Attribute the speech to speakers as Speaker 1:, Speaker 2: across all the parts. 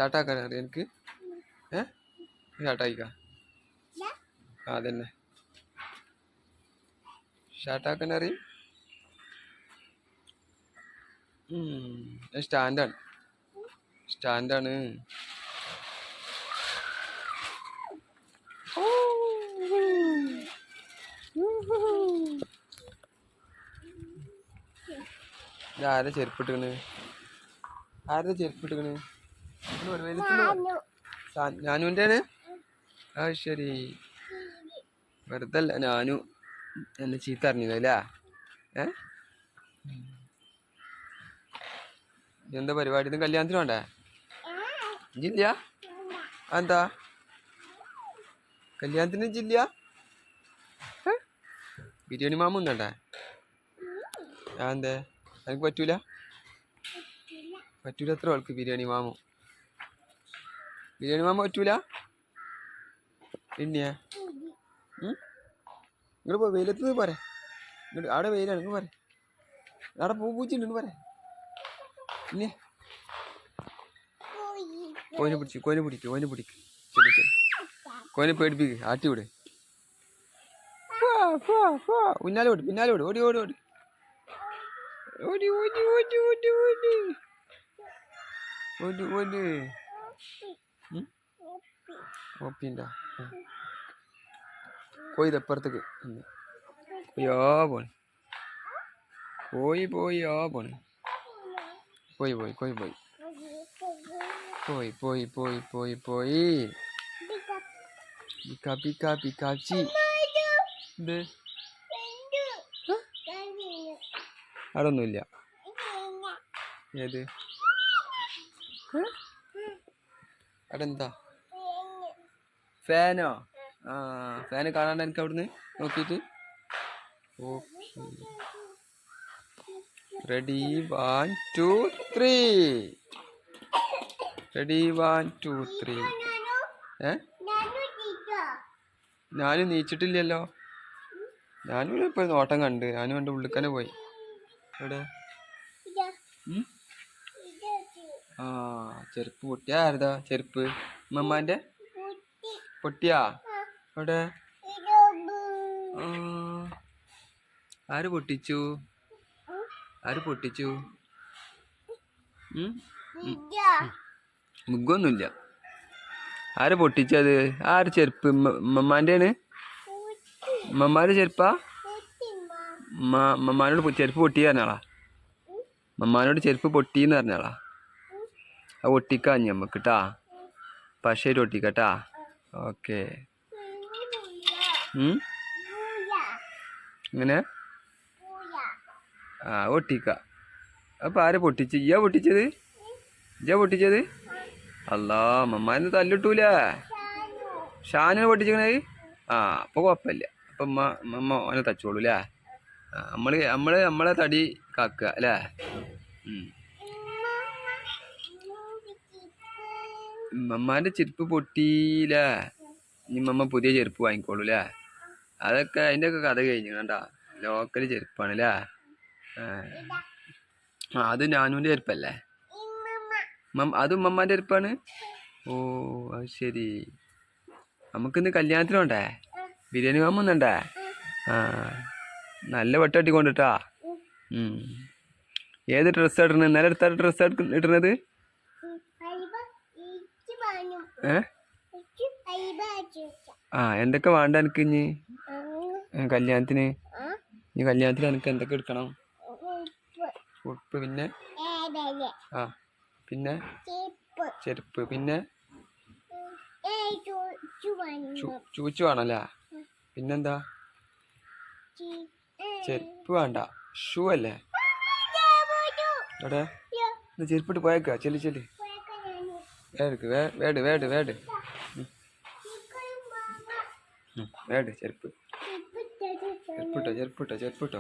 Speaker 1: സ്റ്റാർട്ടാക്കാൻ അറിയാം എനിക്ക്. സ്റ്റാർട്ടായിക്കാം. അതന്നെ സ്റ്റാർട്ടാക്കാൻ അറിയും. സ്റ്റാൻഡാണ്. ആരെ ചെരുപ്പിട്ടിക്കണ്? ഞാനുവിൻ്റെയാണ്. ആ ശരി, വെറുതെ അല്ല ഞാനു എന്നെ ചീത്ത അറിഞ്ഞതല്ലേ. എന്താ പരിപാടി? ഇത് കല്യാണത്തിന് വേണ്ടേ? ഇല്ല എന്താ കല്യാണത്തിന് ഇല്ല? ബിരിയാണി മാമ ഒന്നണ്ടേ? എന്തേ എനിക്ക് പറ്റൂല എത്ര ആൾക്ക് ബിരിയാണി മാമ പറ്റൂല? പിന്നെ ഇങ്ങോട്ട് പോ, വെയിലത്ത് പോരെ. ഇങ്ങോട്ട് അവിടെ വെയിലാണ്, ഇങ്ങ് പോരെ. അവിടെ പൂച്ചിട്ടുണ്ട് പോരെ. പിന്നെ കോയിനെ പിടിക്ക്. കോയിനെ പേടിപ്പിക്ക്, ആട്ടി വിട്. പിന്നാലെ വിട്. ഓടി ഓപ്പിണ്ട കോയി ഇതപ്പുറത്തേക്ക് പോയാ പോണ്. പോയി. പിക്കാച്ചി അതൊന്നുമില്ല. ഏത് അടെന്താ ഫാനോ? ഫാന് കാണാണ്ട് എനിക്ക് അവിടുന്ന് നോക്കിയിട്ട്. റെഡി 1 2 3. ഞാനും നീച്ചിട്ടില്ലല്ലോ. ഞാനും ഇപ്പൊ നോട്ടം കണ്ട്. ഞാനും എൻ്റെ ഉള്ളിൽ പോയി. എവിടെ? ചെരുപ്പ് പൊട്ടിയാ? ആരതാ ചെരുപ്പ്? മമ്മാന്റെ പൊട്ടിയാ? എവിടെ? ആര് പൊട്ടിച്ചു? മുഖൊന്നുമില്ല. ആര് പൊട്ടിച്ചത്? ആര് ചെരുപ്പ്? മമ്മാൻ്റെയാണ്? മമ്മാന്റെ ചെരുപ്പാ? മമ്മാനോട് ചെരുപ്പ് പൊട്ടി പറഞ്ഞാളാ. മമ്മാനോട് ചെരുപ്പ് പൊട്ടിന്ന് പറഞ്ഞാളാ. അത് ഒട്ടിക്കാഞ്ഞ് നമ്മക്ക് കേട്ടാ. പശയിൽ ഒട്ടിക്കട്ടാ. ഓക്കെ. ഇങ്ങനെ ഒട്ടിക്ക. അപ്പൊ ആരെ പൊട്ടിച്ച്? ഇയ്യാ പൊട്ടിച്ചത്? അല്ലാ, മമ്മാന്ന് തല്ലിട്ടൂലേ? ഷാനിനെ പൊട്ടിച്ചിക്കണേ? അപ്പൊ കുഴപ്പമില്ല. അപ്പൊ മമ്മ ഓനെ തച്ചോളൂല്ലേ? നമ്മളെ തടി കാക്കുക അല്ലേ? മമ്മാന്റെ ചെരുപ്പ് പൊട്ടിയില്ലേ? ഇനി മമ്മ പുതിയ ചെരുപ്പ് വാങ്ങിക്കോളൂല്ലേ? അതൊക്കെ അതിൻ്റെ ഒക്കെ കഥ കഴിഞ്ഞു കണ്ടാ. ലോക്കൽ ചെരുപ്പാണ് അല്ലേ? അത് ഞാനൂൻ്റെ ചെരുപ്പല്ലേ? അതും മമ്മാൻ്റെ ചെരുപ്പാണ്. ഓ അത് ശരി. നമുക്കിന്ന് കല്യാണത്തിന് വേണ്ടേ? ബിരിയാണി മാമ ഒന്നുണ്ടേ? നല്ല വെട്ടട്ടിക്കൊണ്ടിട്ടാ. ഏത് ഡ്രസ്സാ ഇടണത്? ഇന്നലെ എടുത്ത ഡ്രസ്സാ ഇടുന്നത്? എന്തൊക്കെ വേണ്ട എനിക്ക് ഇനി കല്യാണത്തിന്? എനിക്ക് എന്തൊക്കെ എടുക്കണം? ഉടുപ്പ്, പിന്നെ പിന്നെ ചെരുപ്പ്, പിന്നെ ചൂച്ചു വേണല്ലേ? പിന്നെന്താ? ചെരുപ്പ് വേണ്ട, ഷൂ അല്ലേ? എവിടെ? ചെരുപ്പിട്ട് പോയേക്കാ. ചെല്ലി വേട് ചെരുപ്പിട്ടോ.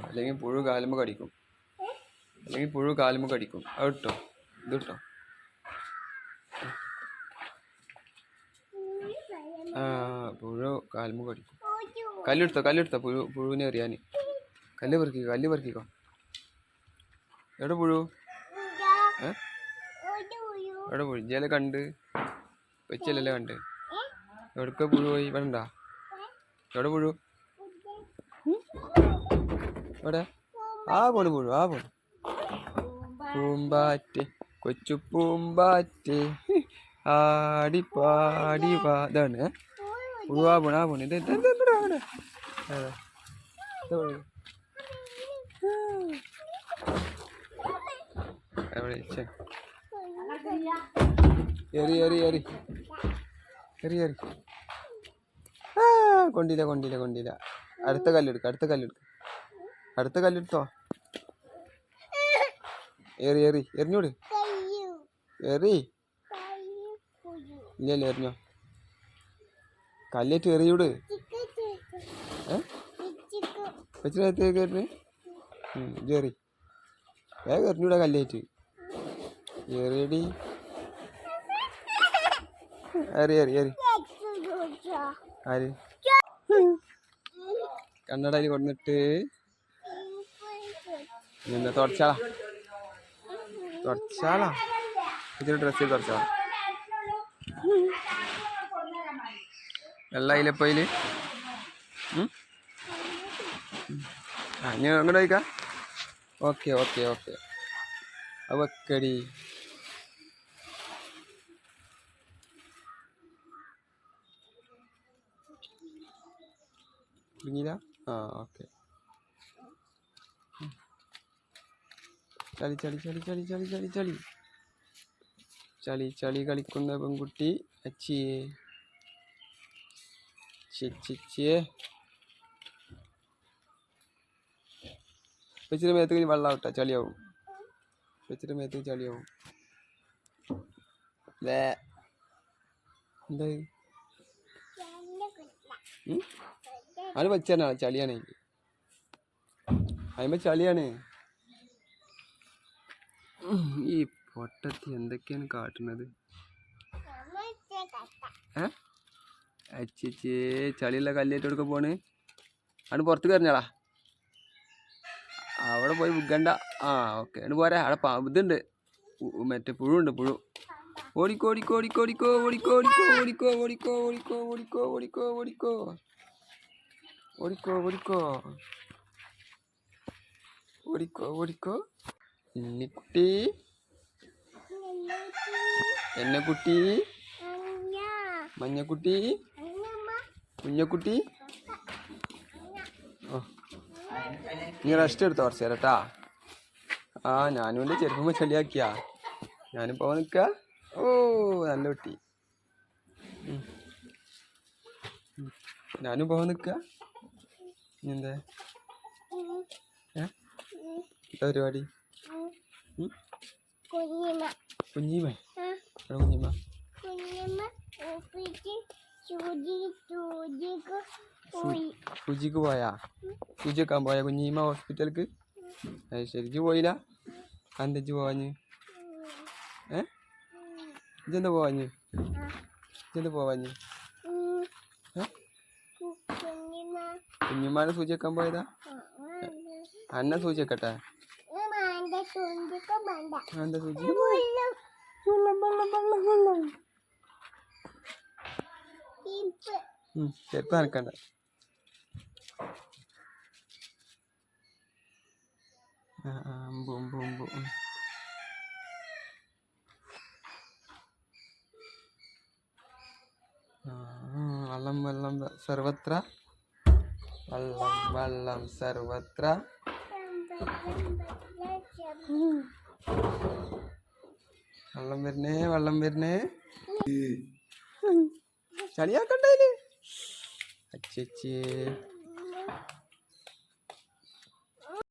Speaker 1: അല്ലെങ്കിൽ പുഴു കാലുമ്പോ കടിക്കും. അതിട്ടോ. ഇതിട്ടോ. പുഴു കാലുമ്പോ കടിക്കും. കല്ലെടുത്തോ പുഴുവിനെ എറിയാന്. കല്ല് പെറുക്കിക്കോ. എവിടെ പുഴു? എവിടെ പോയി ഇജ്ജല്ലേ കണ്ട് വെച്ചല്ലേ കണ്ട് എവിടക്ക പുഴു പോയി ഇവിടെ ഉണ്ടാ എവിടെ പുഴു എവിടെ പോണു പുഴു പോണു പൂമ്പാറ്റ് കൊച്ചു പൂമ്പാറ്റ് ആടിപ്പാടി വാ ഇതാണ് പുഴു പോണു ഇത് അവിടെ എറി എറി എറി എറി എറി കൊണ്ടില്ല അടുത്ത കല്ലെടുത്തോ എറിഞ്ഞോട് എറി ഇല്ലല്ലോ എറിഞ്ഞോ കല്ലേറ്റ് എറിയൂട് വെച്ചിട്ട് എറി വേഗം എറിഞ്ഞൂടാ കല്ലേറ്റ് എറിയടി എറി ആര് കണ്ണടയിൽ കൊണ്ടിട്ട് എന്താ തുടച്ചാളാ ഇതിന് ഡ്രസ്സിൽ തുടച്ചാളാ വെള്ളം അതിലെപ്പോയില് ഞാൻ അങ്ങോട്ട് കഴിക്കാം ഓക്കെ അവക്കടി കുടുങ്ങിയില്ല ഓക്കെ ചളി കളിക്കുന്ന പെൺകുട്ടി അച്ചിയേ വെച്ചിട്ട് മേത്തേക്ക് വെള്ളം ആവട്ടെ ചളിയാവും എന്താ അത് വെച്ചാ ചളിയാണ് അതിമ്പോ ചളിയാണ് ഈ പൊട്ടത്തി എന്തൊക്കെയാണ് കാട്ടുന്നത് അച്ചേ ചളിയുള്ള കല്ലേറ്റ് കൊടുക്ക പോണ് ആണ് പുറത്ത് കറിഞ്ഞാളാ അവിടെ പോയി വിൽക്കണ്ട ഓക്കെ ആണ് പോരാ അവിടെ ഇതുണ്ട് മറ്റേ പുഴുണ്ട് ഓടിക്കോ കുട്ടി എന്നെ കുട്ടി മഞ്ഞക്കുട്ടി കുഞ്ഞക്കുട്ടി നീ റെസ്റ്റ് എടുത്തോ കുറച്ച് നേരം കേട്ടാ ഞാനും എൻ്റെ ചെറുപ്പം ചളിയാക്കിയാ ഞാനും പോവാൻ നിൽക്ക നല്ല കുട്ടി ഞാനും പോവാൻ നിൽക്ക എന്താ പരിപാടി കുഞ്ഞിമ്മ സൂചിക്ക് പോയാ സൂചി വെക്കാൻ പോയാ കുഞ്ഞിമ്മ ഹോസ്പിറ്റലിക്ക് ശരിക്ക് പോയില്ല അന്തച്ച് പോവാഞ്ഞ് ഇജെന്താ പോവാഞ്ഞ് കുഞ്ഞിമ്മാനെ സൂചി വെക്കാൻ പോയതാ അന്ന സൂചി വെക്കട്ടെ എന്താ സൂചി ചെരുപ്പ് നനക്കണ്ട വെള്ളം സർവത്ര വെള്ളം സർവത്ര വെള്ളം വരുന്നേ ചളിയാക്കണ്ടേല് അച്ചേ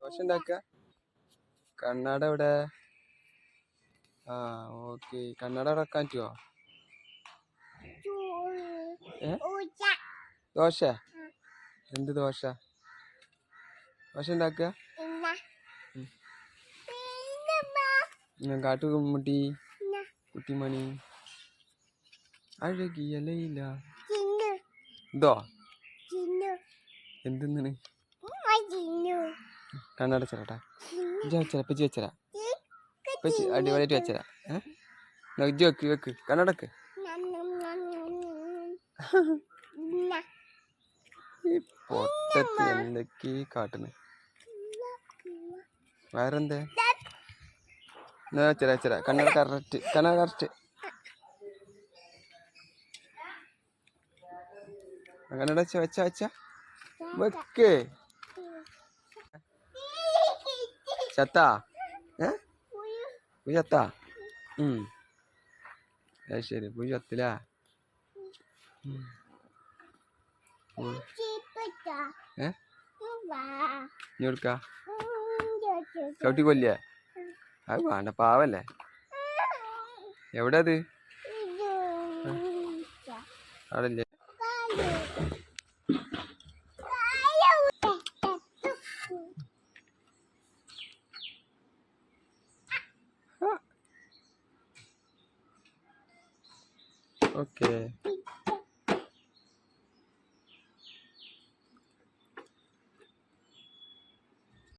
Speaker 1: ദോശ ഉണ്ടാക്ക കണ്ണാട എവിടെ ഓക്കെ കണ്ണാട അവിടെ വെക്കാൻ പറ്റുമോ ദോശ എന്ത് ദോശ ഉണ്ടാക്ക കാട്ടുകുമ്മട്ടി കുട്ടിമണി അഴകിയ ലൈല ഇതോ എന്തിന്നാണ് കണ്ണടച്ചരാട്ടാ വെച്ചരാ അടിപൊളിയായിട്ട് വെച്ചരാ ഇജ്ജ് വെക്ക് വെക്ക് കണ്ണടക്ക്. ഈ പൊട്ടത്തി എന്തൊക്കെ കാട്ടുന്നു. വേറെന്തേ വെച്ചരാ കണ്ണട കറക്റ്റ് കണ്ണട കറക്റ്റ്. കണ്ണട വെച്ച വെക്ക്. ചത്താ പോയി ചത്താ. ശരി പോയി ചത്തില്ല. ഇനി എടുക്ക ചവിട്ടി കൊല്ലേ. അത് വേണ്ട പാവല്ലേ. എവിടെ അത് അവിടെ ഇല്ലേ. ഓക്കേ.